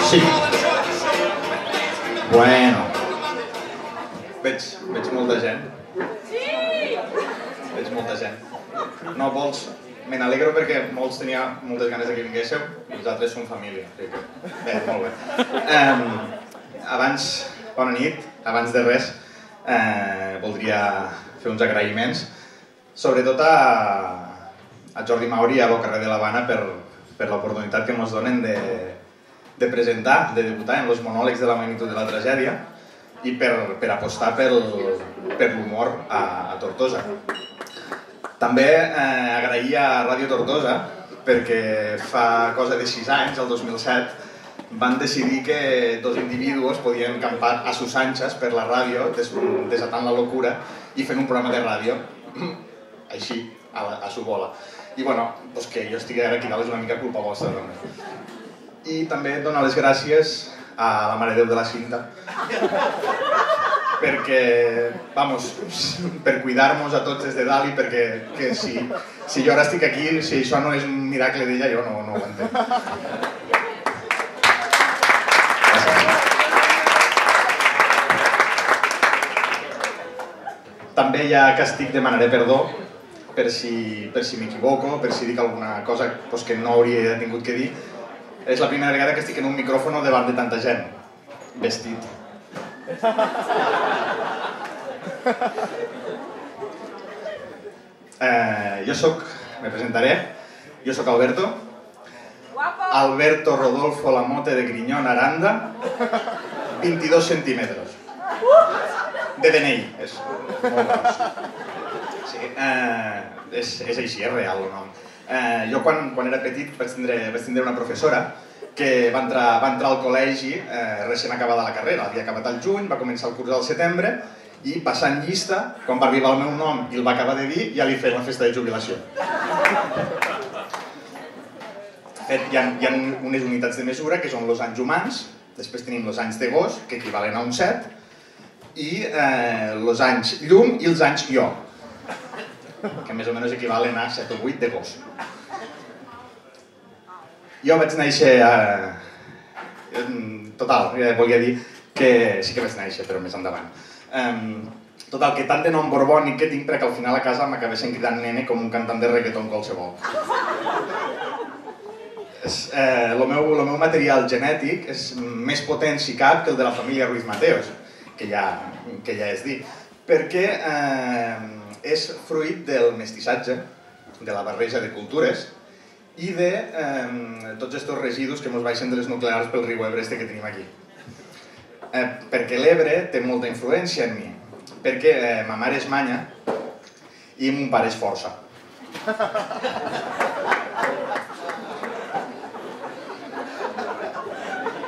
Sí. Bueno. Veig molta gent. Veig molta gent. No vols... Me n'alegro perquè molts tenia moltes ganes que vinguéssiu, vosaltres som família. Bé, molt bé. Abans, bona nit, abans de res, voldria fer uns agraïments, sobretot a Jordi Mauri i a lo carrer de l'Havana per l'oportunitat que ens donen de presentar, de debutar en els monòlegs de la magnitud de la tragèdia i per apostar per l'humor a Tortosa. També agrair a Ràdio Tortosa perquè fa cosa de 6 anys, el 2007, van decidir que dos individus podien campar a sus anchas per la ràdio, desatant la locura i fent un programa de ràdio, així, a su bola. I bueno, doncs que jo estigui ara aquí dalt és una mica culpa vostra també. I també donar les gràcies a la Mare Déu de la Cinta perquè, vamos, per cuidar-nos a tots des de dalt i perquè si jo ara estic aquí, si això no és un miracle d'ella, jo no ho entenc. També ja que estic demanaré perdó per si m'equivoco, per si dic alguna cosa que no hauria tingut que dir. És la primera vegada que estic en un micròfon davant de tanta gent, vestit. Me presentaré, jo soc Alberto. Alberto Rodolfo Lamote de Griñón, Aranda, 22 centímetres. De DNI, és molt gros. Sí, és així, és real el nom. Jo quan era petit vaig tindre una professora que va entrar al col·legi recent acabada la carrera. Havia acabat al juny, va començar el curs al setembre i passant llista, quan va arribar el meu nom i el va acabar de dir, ja li feia la festa de jubilació. Hi ha unes unitats de mesura que són els anys humans, després tenim els anys de gos, que equivalen a un 7, i els anys llum i els anys jo, que més o menys equivalen a 7 o 8 de gos. Jo vaig néixer Total, volia dir que sí que vaig néixer, però més endavant. Total, que tant de nom borbònic que tinc perquè al final a casa m'acabessin cridant nene com un cantant de reggaeton qualsevol. El meu material genètic és més potent, si cap, que el de la família Ruiz Mateos, que ja és dir, perquè és fruit del mestissatge, de la barreja de cultures i de tots aquests residus que ens baixen de les nuclears pel riu Ebre que tenim aquí. Perquè l'Ebre té molta influència en mi, perquè ma mare és manya i mon pare és força.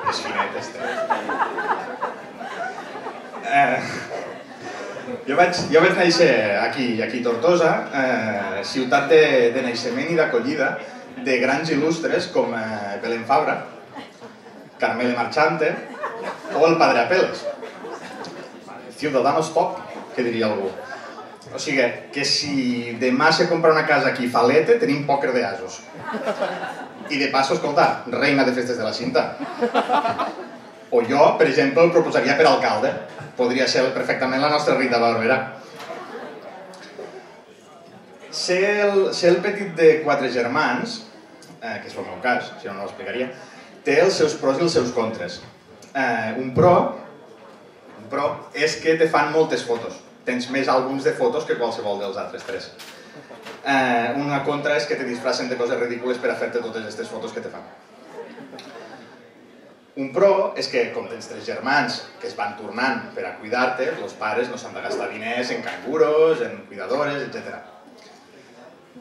És finet, este. Jo vaig néixer aquí a Tortosa, ciutat de naixement i d'acollida de grans il·lustres com Belén Fabra, Carmele Marchante o el Padre Apeles. Ciudadanos top, que diria algú. O sigui, que si demà se compra una casa aquí a Falete, tenim pòquer d'asos. I de passo, escolta, reina de festes de la Cinta. O jo, per exemple, el proposaria per alcalde. Podria ser perfectament la nostra Rita Barberà. Ser el petit de 4 germans, que és el meu cas, si no, no l'explicaria, té els seus pros i els seus contres. Un pro és que te fan moltes fotos. Tens més àlbums de fotos que qualsevol dels altres 3. Una contra és que te disfracen de coses ridícules per a fer-te totes aquestes fotos que te fan. Un pro és que, com tens 3 germans que es van tornant per a cuidar-te, els pares no s'han de gastar diners en canguros, en cuidadores, etc.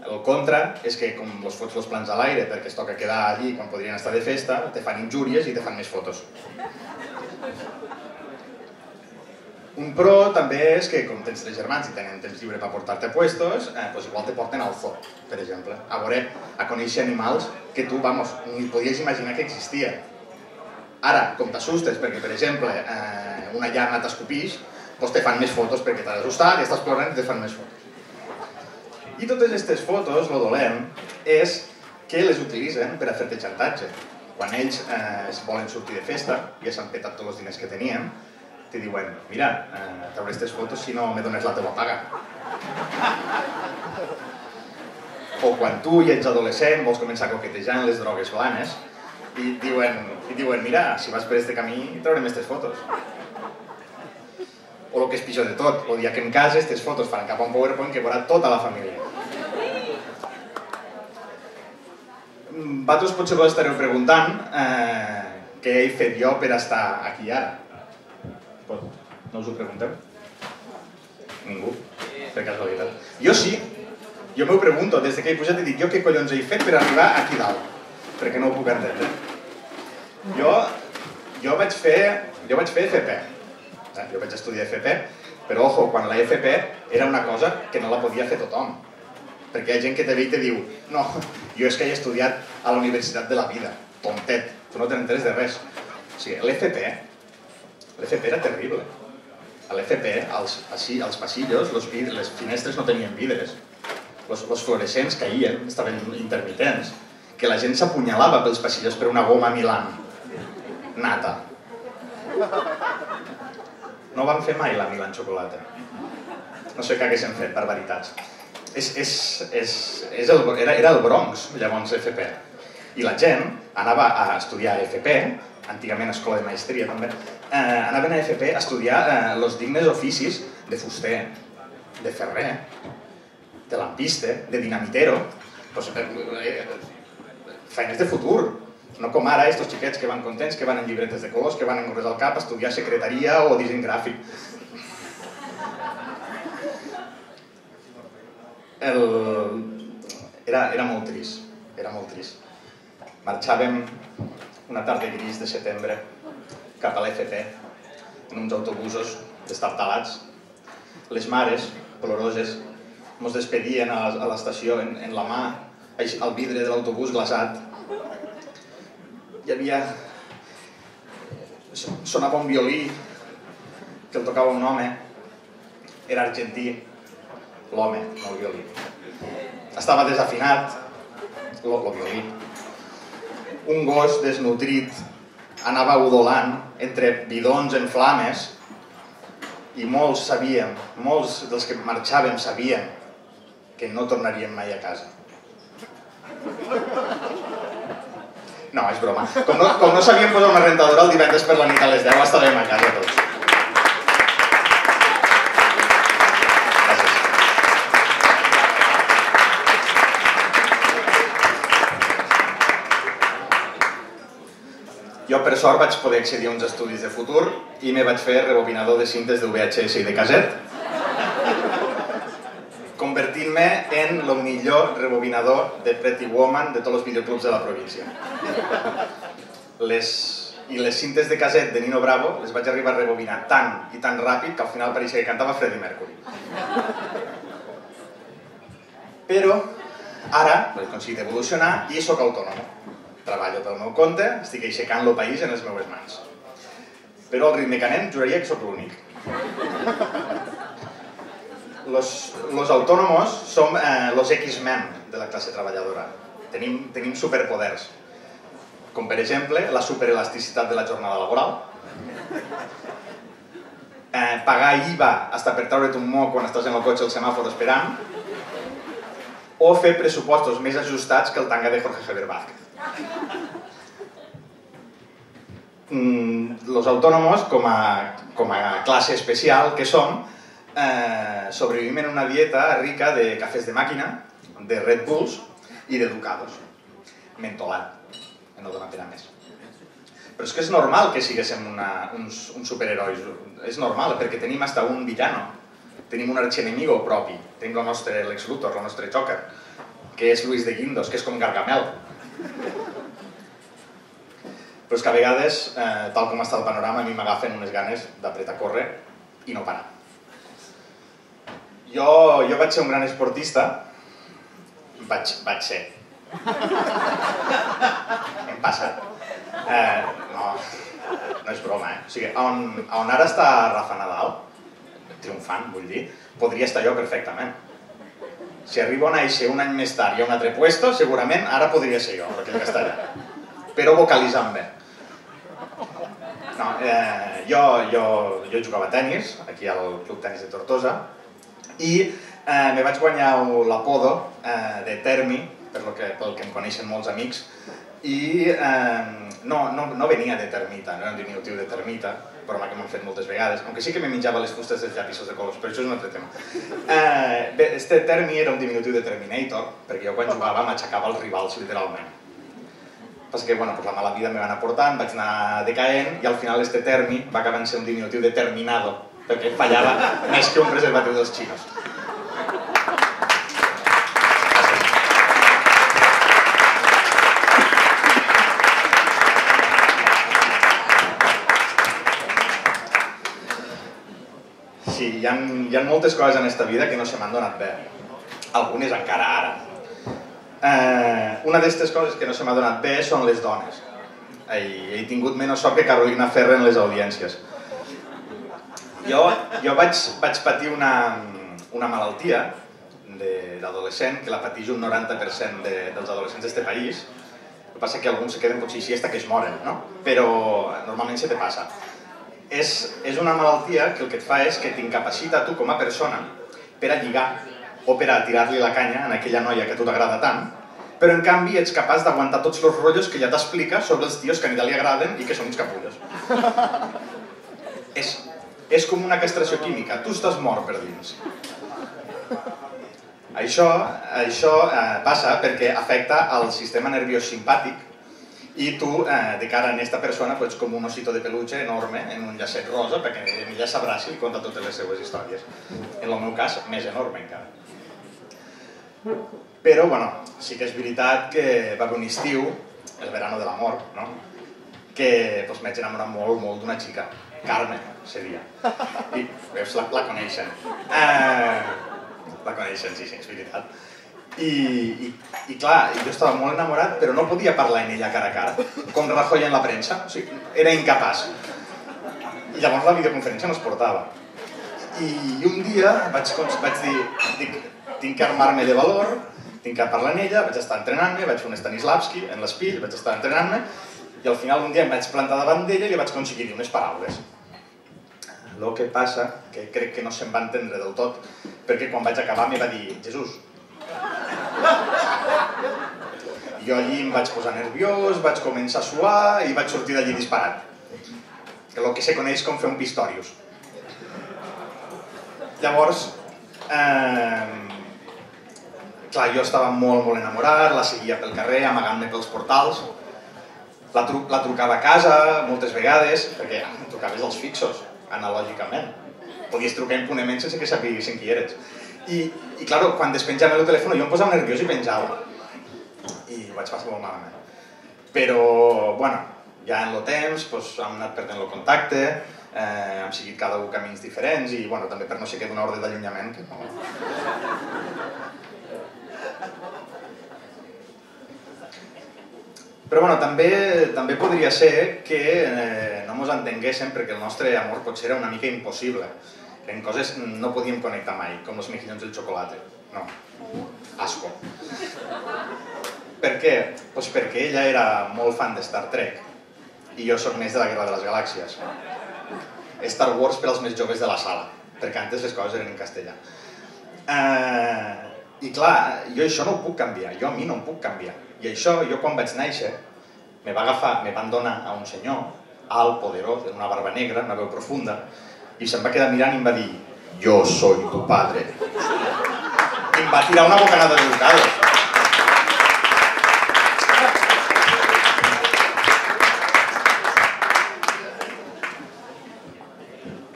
El contra és que, com els fots els plans a l'aire perquè es toca quedar allí quan podrien estar de festa, te fan injúries i te fan més fotos. Un pro també és que, com tens 3 germans i tenen temps lliure per portar-te a puestos, igual te porten al zoo, per exemple, a conèixer animals que tu, vamos, ni podies imaginar que existia. Ara, com t'assustes perquè, per exemple, una llana t'escopix, doncs te fan més fotos perquè t'has d'assustar, i estàs plorant i te fan més fotos. I totes aquestes fotos, lo dolent, és que les utilitzen per a fer-te xantatge. Quan ells es volen sortir de festa, ja s'han petat tots els diners que tenien, te diuen, mira, t'hauré aquestes fotos si no me dones la teva paga. O quan tu ja ets adolescent, vols començar a coquetejar en les drogues blanes, i diuen, mira, si vas per aquest camí traurem aquestes fotos. O el que és pitjor de tot, el dia que em cases, aquestes fotos faran cap a un PowerPoint que veurà tota la família. Vosaltres potser vos estareu preguntant què he fet jo per estar aquí ara. No us ho pregunteu? Ningú? Per casualitat. Jo sí. Jo m'ho pregunto, des que he pujat i dic, jo què collons he fet per arribar aquí dalt? Perquè no ho puc entendre. Jo vaig fer FP. Jo vaig estudiar FP, però ojo, quan la FP era una cosa que no la podia fer tothom. Perquè hi ha gent que te ve i te diu, no, jo és que he estudiat a la Universitat de la Vida, tontet, tu no t'enteres de res. O sigui, l'FP era terrible. A l'FP, als passillos, les finestres no tenien vidres. Els fluorescents caïen, estaven intermitents. Que la gent s'apunyalava pels passillos per una goma Milan. Nata. No van fer mai la Milan xocolata. No sé què haguessin fet, barbaritats. Era el Bronx, llavors, FP. I la gent anava a estudiar FP, antigament escola de maestria també, anaven a FP a estudiar els dignes oficis de fuster, de ferrer, de lampiste, de dinamitero, feines de futur. No com ara, estos xiquets que van contents, que van en llibretes de colors, que van en gorres al cap a estudiar secretaria o disseny gràfic. Era molt trist, era molt trist. Marxàvem una tarda gris de setembre cap a l'FP, en uns autobusos destartalats. Les mares, ploroses, ens despedien a l'estació en la mà, al vidre de l'autobús glaçat. Hi havia... sonava un violí que el tocava un home, era argentí, l'home, no el violí. Estava desafinat, el violí. Un gos desnutrit anava udolant entre bidons en flames i molts sabíem, molts dels que marxàvem sabíem que no tornaríem mai a casa. No, és broma. Com no sabíem posar una rentadora el divendres per la nit a les 10, estàvem a casa tots. Jo, per sort, vaig poder accedir a uns estudis de futur i me vaig fer rebobinador de cintes de VHS i de casset, convertint-me en el millor rebobinador de Pretty Woman de tots els videoclubs de la província. I les cintes de casset de Nino Bravo les vaig arribar a rebobinar tant i tan ràpid que al final pareixia que cantava Freddie Mercury. Però ara he aconseguit evolucionar i sóc autònom. Treballo pel meu compte, estic aixecant el país en les meves mans. Però al ritme que anem, juraria que sóc l'únic. Los autònomos som los X-Men de la classe treballadora. Tenim superpoders. Com per exemple, la superelasticitat de la jornada laboral, pagar IVA hasta per traure't un moc quan estàs en el cotxe al semàfor esperant, o fer pressupostos més ajustats que el tanga de Jorge Javier Vázquez. Los autònomos, com a classe especial que som, sobrevivim en una dieta rica de cafès de màquina, de Red Bulls i de Ducados. Mentolat, que no dona pena més. Però és que és normal que siguéssim uns superherois. És normal, perquè tenim hasta un villano. Tenim un arxienemigo propi. Tenim el nostre Lex Luthor, el nostre Joker, que és Luis de Guindos, que és com Gargamel. Però és que a vegades, tal com està el panorama, a mi m'agafen unes ganes d'apretar a córrer i no parar. Jo vaig ser un gran esportista, vaig ser. Hem passat. No és broma, O sigui, on ara està Rafa Nadal, triomfant, vull dir, podria estar jo perfectament. Si arribo a néixer un any més tard i a un altre puesto, segurament ara podria ser jo, aquell que està allà. Però vocalitzant bé. No, jo jugava a tenis, aquí al Club Tenis de Tortosa, i me vaig guanyar l'apodo de Termi, pel que em coneixen molts amics, i no venia de termita, no era un diminutiu de termita, broma que m'han fet moltes vegades, aunque sí que me menjava les fustes dels llapisos de colors, però això és un altre tema. Este Termi era un diminutiu de Terminator, perquè jo quan jugava m'aixecava els rivals, literalment. Passa que, bueno, la mala vida me va anar portant, vaig anar decaent, i al final este Termi va acabar en ser un diminutiu de Terminado, perquè fallava més que un preservatiu dels xinos. Sí, hi ha moltes coses en esta vida que no se m'han donat bé. Algunes encara ara. Una d'aquestes coses que no se m'ha donat bé són les dones. He tingut menys sort que Carolina Ferrer en les audiències. Jo vaig patir una malaltia d'adolescent, que la pateix un 90% dels adolescents d'este país. El que passa que alguns se queden potser així hasta que es moren, no? Però normalment se te passa. És una malaltia que el que et fa és que t'incapacita a tu com a persona per a lligar o per a tirar-li la canya a aquella noia que a tu t'agrada tant, però en canvi ets capaç d'aguantar tots els rotllos que ja t'explica sobre els tios que a ella li agraden i que són uns capullos. És com una castració química, tu estàs mort per dins. Això passa perquè afecta al sistema nerviós simpàtic i tu, de cara a aquesta persona, ets com un osito de peluche enorme en un llacet rosa perquè ella s'abraci i li conta totes les seues històries. En el meu cas, més enorme encara. Però, bueno, sí que és veritat que va haver un estiu, el verano de l'amor, no? Que m'haig enamorat molt, molt d'una xica. Carme, seria. I, veus, la coneixen. La coneixen, sí, és veritat. I clar, jo estava molt enamorat, però no podia parlar en ella cara a cara, com Rajoy en la premsa, o sigui, era incapaç. I llavors la videoconferència no es portava. I un dia vaig dir, tinc que armar-me de valor, tinc que parlar en ella, vaig estar entrenant-me, vaig fer un Stanislavski en l'espill, vaig estar entrenant-me, i al final un dia em vaig plantar davant d'ella i li vaig aconseguir dir unes paraules. El que passa, que crec que no se'm va entendre del tot, perquè quan vaig acabar me va dir, Jesús, jo allí em vaig posar nerviós, vaig començar a suar i vaig sortir d'allí disparat. El que se coneix com fer un Pistorius. Llavors, clar, jo estava molt, molt enamorat, la seguia pel carrer, amagant-me pels portals. La trucava a casa moltes vegades, perquè em trucaves als fixos, analògicament. Podies trucar impunement sense que sapiguessin qui eres. I clar, quan despenjava el telèfon jo em posava nerviós i penjava. I ho vaig passar molt malament. Però, bueno, ja en el temps hem anat perdent el contacte, hem seguit cada un camins diferents i, bueno, també per no sé què d'una ordre d'allunyament que no... Però, bueno, també podria ser que no ens entenguéssim perquè el nostre amor potser era una mica impossible. En coses no podíem connectar mai, com els mejillons del xocolate. No, asco. Per què? Doncs perquè ella era molt fan de Star Trek i jo sóc més de la Guerra de les Galàxies. Star Wars per als més joves de la sala, perquè antes les coses eren en castellà. I clar, jo això no ho puc canviar, jo a mi no em puc canviar. I això, jo quan vaig néixer, me van donar a un senyor, alt, poderós, amb una barba negra, una veu profunda, i se'm va quedar mirant i em va dir «Yo soy tu padre». I em va tirar una bocanada d'educado.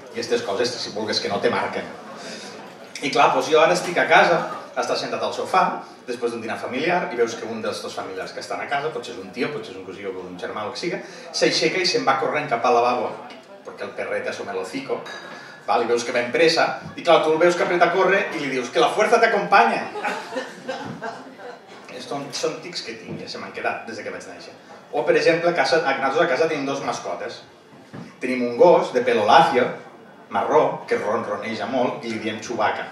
I aquestes coses, si vulguis que no te marquen. I clar, doncs jo ara estic a casa, està sentat al sofà, després d'un dinar familiar, i veus que un dels dos familiars que estan a casa, potser és un tio, potser és un cosí o un germà o el que siga, s'aixeca i se'n va corrent cap al lavabo, perquè el perret asoma el hocico, i veus que va en pressa, i clar, tu el veus que apreta a córrer i li dius que la fuerza t'acompanya. Són tics que tinc, ja se m'han quedat des que vaig néixer. O, per exemple, nosaltres a casa tenim dos mascotes. Tenim un gos de pelo lacio, marró, que ronroneja molt, i li diem Chewbacca.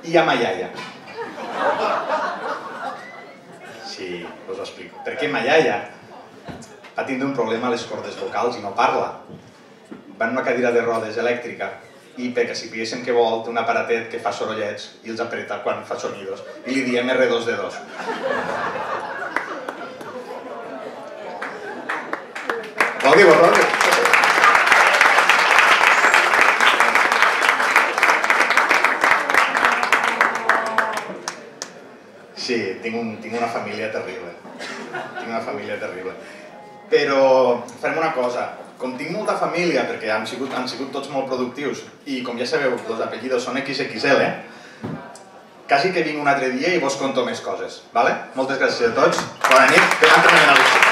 I hi ha ma iaia. Sí, us ho explico. Perquè ma iaia va tindre un problema a les cordes vocals i no parla. Va en una cadira de rodes elèctrica i perquè si piéssim que vol té un aparatet que fa sorollets i els apreta quan fa sonidos i li diem R2D2. Aplaudiu. Sí, tinc una família terrible. Però farem una cosa. Com tinc molta família, perquè han sigut tots molt productius, i com ja sabeu, els apellidos són XXL, quasi que vinc un altre dia i vos conto més coses. Moltes gràcies a tots. Bona nit.